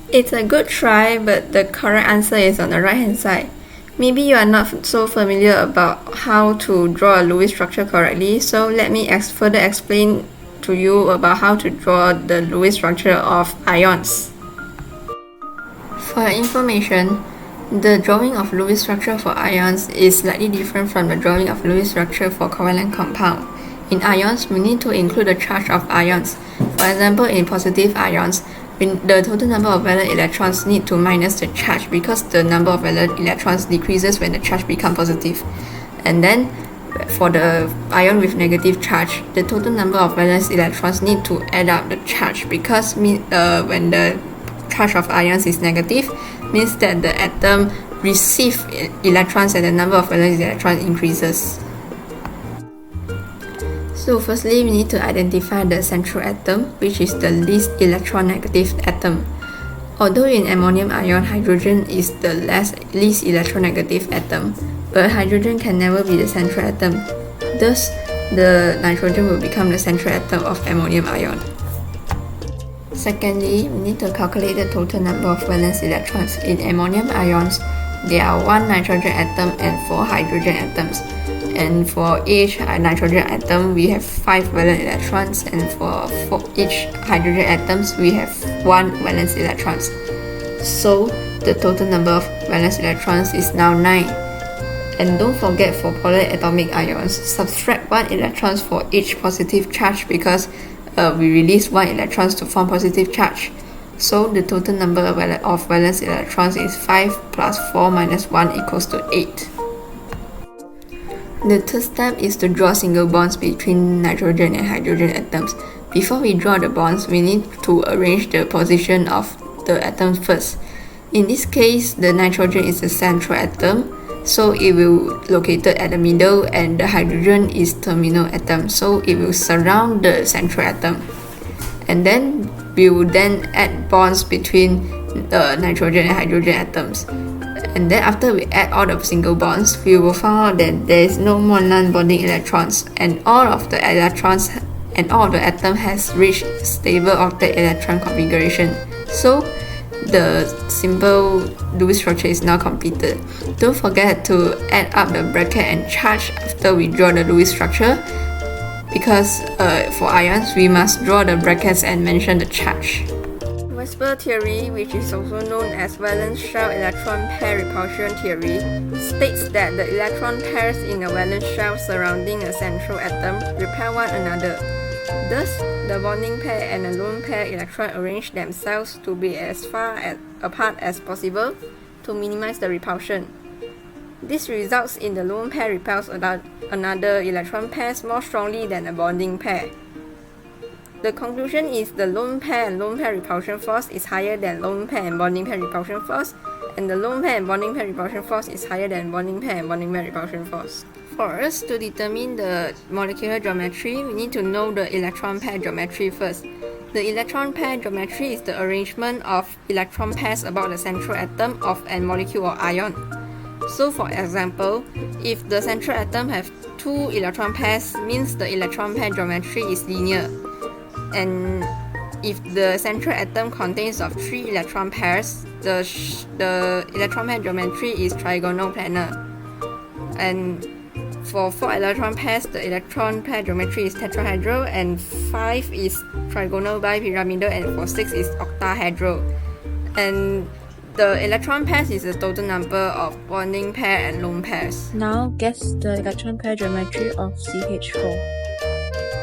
It's a good try, but the correct answer is on the right hand side. Maybe you are not so familiar about how to draw a Lewis structure correctly, so let me further explain to you about how to draw the Lewis structure of ions. For your information, the drawing of Lewis structure for ions is slightly different from the drawing of Lewis structure for covalent compound. In ions, we need to include the charge of ions. For example, in positive ions, the total number of valence electrons need to minus the charge because the number of valence electrons decreases when the charge becomes positive. And then, for the ion with negative charge, the total number of valence electrons need to add up the charge because when the charge of ions is negative, means that the atom receives electrons and the number of valence electrons increases. So firstly, we need to identify the central atom, which is the least electronegative atom. Although in ammonium ion, hydrogen is the least electronegative atom, but hydrogen can never be the central atom. Thus, the nitrogen will become the central atom of ammonium ion. Secondly, we need to calculate the total number of valence electrons. In ammonium ions, there are 1 nitrogen atom and 4 hydrogen atoms. And for each nitrogen atom, we have 5 valence electrons, and for each hydrogen atoms, we have 1 valence electrons. So, the total number of valence electrons is now 9. And don't forget, for polyatomic ions, subtract 1 electrons for each positive charge because we release 1 electrons to form positive charge. So, the total number of valence electrons is 5 plus 4 minus 1 equals to 8. The third step is to draw single bonds between nitrogen and hydrogen atoms. Before we draw the bonds, we need to arrange the position of the atoms first. In this case, the nitrogen is the central atom, so it will be located at the middle, and the hydrogen is terminal atom, so it will surround the central atom. And then we will then add bonds between the nitrogen and hydrogen atoms. And then after we add all the single bonds, we will find out that there is no more non-bonding electrons, and all of the electrons and all of the atom has reached stable octet electron configuration. So the simple Lewis structure is now completed. Don't forget to add up the bracket and charge after we draw the Lewis structure, because for ions we must draw the brackets and mention the charge. Weisbach theory, which is also known as valence shell electron pair repulsion theory, states that the electron pairs in a valence shell surrounding a central atom repel one another. Thus, the bonding pair and a lone pair electron arrange themselves to be as far apart as possible to minimize the repulsion. This results in the lone pair repels another electron pairs more strongly than a bonding pair. The conclusion is the lone pair and lone pair repulsion force is higher than lone pair and bonding pair repulsion force, and the lone pair and bonding pair repulsion force is higher than bonding pair and bonding pair repulsion force. For us to determine the molecular geometry, we need to know the electron pair geometry first. The electron pair geometry is the arrangement of electron pairs about the central atom of a molecule or ion. So for example, if the central atom have 2 electron pairs, means the electron pair geometry is linear. And if the central atom contains of 3 electron pairs, the electron pair geometry is trigonal planar. And for 4 electron pairs, the electron pair geometry is tetrahedral, and 5 is trigonal bipyramidal, and for 6 is octahedral. And the electron pairs is the total number of bonding pair and lone pairs. Now guess the electron pair geometry of CH4.